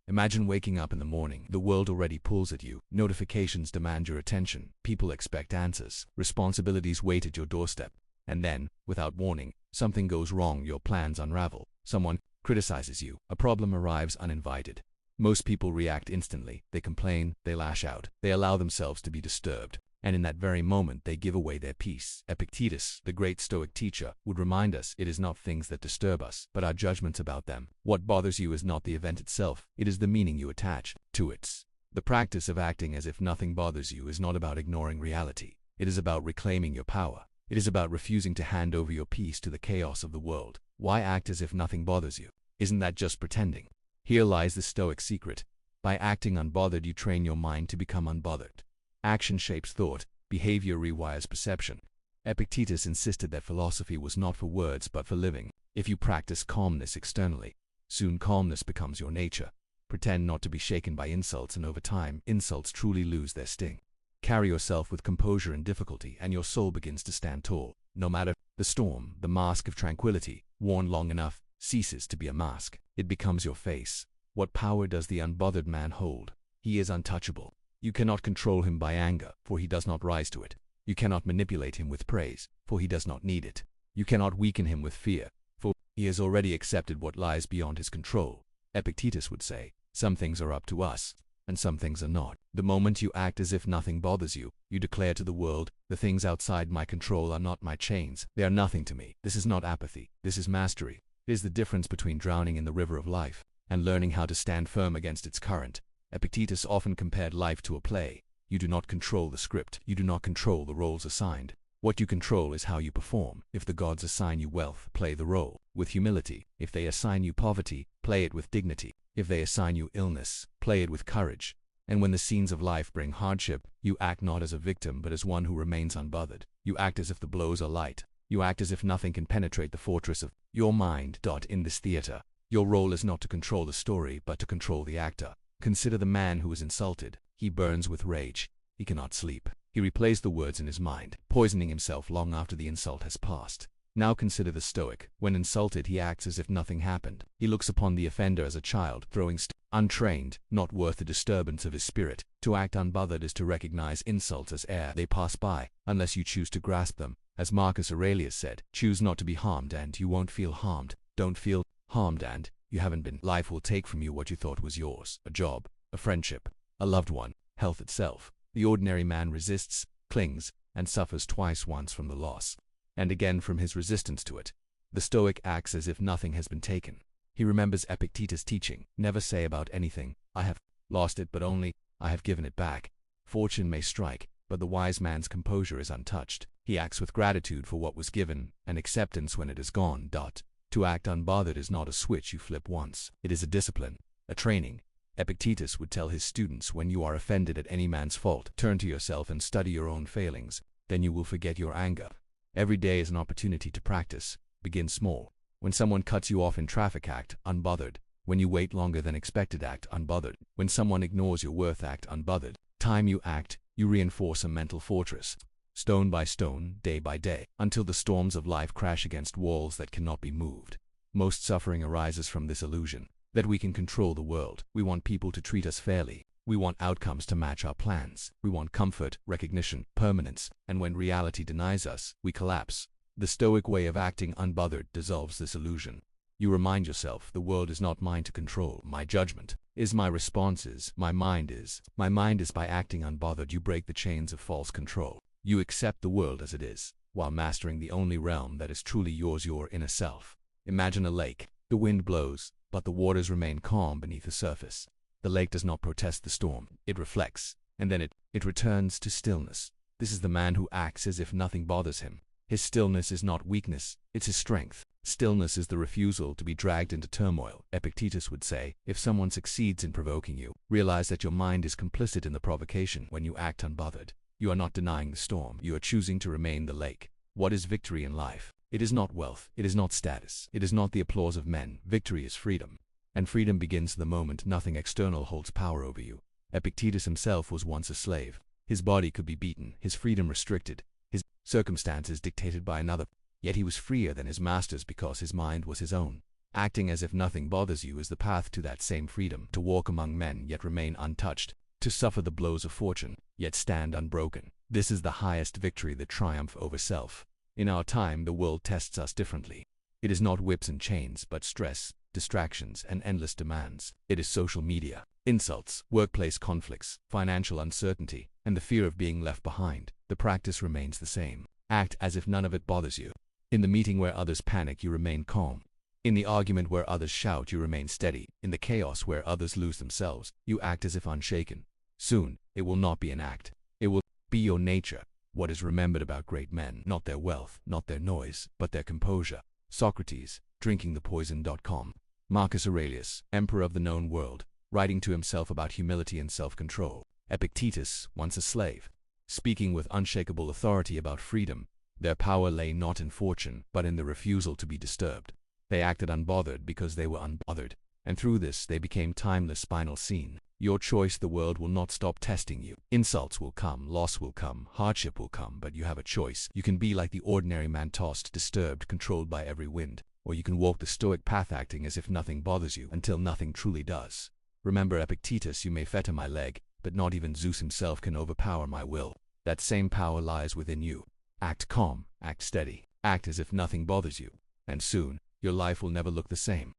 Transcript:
Imagine waking up in the morning. The world already pulls at you. Notifications demand your attention. People expect answers. Responsibilities wait at your doorstep. And then, without warning, something goes wrong. Your plans unravel. Someone criticizes you. A problem arrives uninvited. Most people react instantly. They complain. They lash out. They allow themselves to be disturbed. And in that very moment, they give away their peace. Epictetus, the great Stoic teacher, would remind us it is not things that disturb us, but our judgments about them. What bothers you is not the event itself, it is the meaning you attach to it. The practice of acting as if nothing bothers you is not about ignoring reality. It is about reclaiming your power. It is about refusing to hand over your peace to the chaos of the world. Why act as if nothing bothers you? Isn't that just pretending? Here lies the Stoic secret. By acting unbothered, you train your mind to become unbothered. Action shapes thought, behavior rewires perception. Epictetus insisted that philosophy was not for words but for living. If you practice calmness externally, soon calmness becomes your nature. Pretend not to be shaken by insults, and over time, insults truly lose their sting. Carry yourself with composure in difficulty, and your soul begins to stand tall. No matter the storm, the mask of tranquility, worn long enough, ceases to be a mask. It becomes your face. What power does the unbothered man hold? He is untouchable. You cannot control him by anger, for he does not rise to it. You cannot manipulate him with praise, for he does not need it. You cannot weaken him with fear, for he has already accepted what lies beyond his control. Epictetus would say, some things are up to us, and some things are not. The moment you act as if nothing bothers you, you declare to the world, the things outside my control are not my chains. They are nothing to me. This is not apathy. This is mastery. It is the difference between drowning in the river of life and learning how to stand firm against its current. Epictetus often compared life to a play. You do not control the script. You do not control the roles assigned. What you control is how you perform. If the gods assign you wealth, play the role with humility. If they assign you poverty, play it with dignity. If they assign you illness, play it with courage. And when the scenes of life bring hardship, you act not as a victim but as one who remains unbothered. You act as if the blows are light. You act as if nothing can penetrate the fortress of your mind. In this theater, your role is not to control the story but to control the actor. Consider the man who is insulted. He burns with rage. He cannot sleep. He replays the words in his mind, poisoning himself long after the insult has passed. Now consider the Stoic. When insulted, he acts as if nothing happened. He looks upon the offender as a child, throwing untrained, not worth the disturbance of his spirit. To act unbothered is to recognize insults as air. They pass by, unless you choose to grasp them. As Marcus Aurelius said, choose not to be harmed and you won't feel harmed. Don't feel harmed and you haven't been. Life will take from you what you thought was yours. A job, a friendship, a loved one, health itself. The ordinary man resists, clings, and suffers twice, once from the loss, and again from his resistance to it. The Stoic acts as if nothing has been taken. He remembers Epictetus' teaching, never say about anything, I have lost it, but only, I have given it back. Fortune may strike, but the wise man's composure is untouched. He acts with gratitude for what was given, and acceptance when it is gone. To act unbothered is not a switch you flip once. It is a discipline, a training. Epictetus would tell his students, when you are offended at any man's fault, turn to yourself and study your own failings. Then you will forget your anger. Every day is an opportunity to practice. Begin small. When someone cuts you off in traffic, act unbothered. When you wait longer than expected, act unbothered. When someone ignores your worth, act unbothered. Time you act, you reinforce a mental fortress. Stone by stone, day by day, until the storms of life crash against walls that cannot be moved. Most suffering arises from this illusion that we can control the world. We want people to treat us fairly. We want outcomes to match our plans. We want comfort, recognition, permanence, and when reality denies us, we collapse. The Stoic way of acting unbothered dissolves this illusion. You remind yourself, the world is not mine to control. My judgment is, my response is, my mind is. My mind is. By acting unbothered, you break the chains of false control. You accept the world as it is, while mastering the only realm that is truly yours, your inner self. Imagine a lake. The wind blows, but the waters remain calm beneath the surface. The lake does not protest the storm. It reflects, and then it returns to stillness. This is the man who acts as if nothing bothers him. His stillness is not weakness, it's his strength. Stillness is the refusal to be dragged into turmoil. Epictetus would say, if someone succeeds in provoking you, realize that your mind is complicit in the provocation. When you act unbothered, you are not denying the storm. You are choosing to remain the lake. What is victory in life? It is not wealth. It is not status. It is not the applause of men. Victory is freedom. And freedom begins the moment nothing external holds power over you. Epictetus himself was once a slave. His body could be beaten, his freedom restricted, his circumstances dictated by another. Yet he was freer than his masters because his mind was his own. Acting as if nothing bothers you is the path to that same freedom, to walk among men yet remain untouched, to suffer the blows of fortune yet stand unbroken. This is the highest victory, the triumph over self. In our time, the world tests us differently. It is not whips and chains, but stress, distractions, and endless demands. It is social media, insults, workplace conflicts, financial uncertainty, and the fear of being left behind. The practice remains the same. Act as if none of it bothers you. In the meeting where others panic, you remain calm. In the argument where others shout, you remain steady. In the chaos where others lose themselves, you act as if unshaken. Soon, it will not be an act. It will be your nature. What is remembered about great men? Not their wealth, not their noise, but their composure. Socrates, drinkingthepoison.com. Marcus Aurelius, emperor of the known world, writing to himself about humility and self-control. Epictetus, once a slave, speaking with unshakable authority about freedom. Their power lay not in fortune, but in the refusal to be disturbed. They acted unbothered because they were unbothered, and through this they became timeless spinal scene. Your choice, the world will not stop testing you. Insults will come, loss will come, hardship will come, but you have a choice. You can be like the ordinary man, tossed, disturbed, controlled by every wind, or you can walk the Stoic path, acting as if nothing bothers you until nothing truly does. Remember Epictetus, you may fetter my leg, but not even Zeus himself can overpower my will. That same power lies within you. Act calm, act steady, act as if nothing bothers you, and soon, your life will never look the same.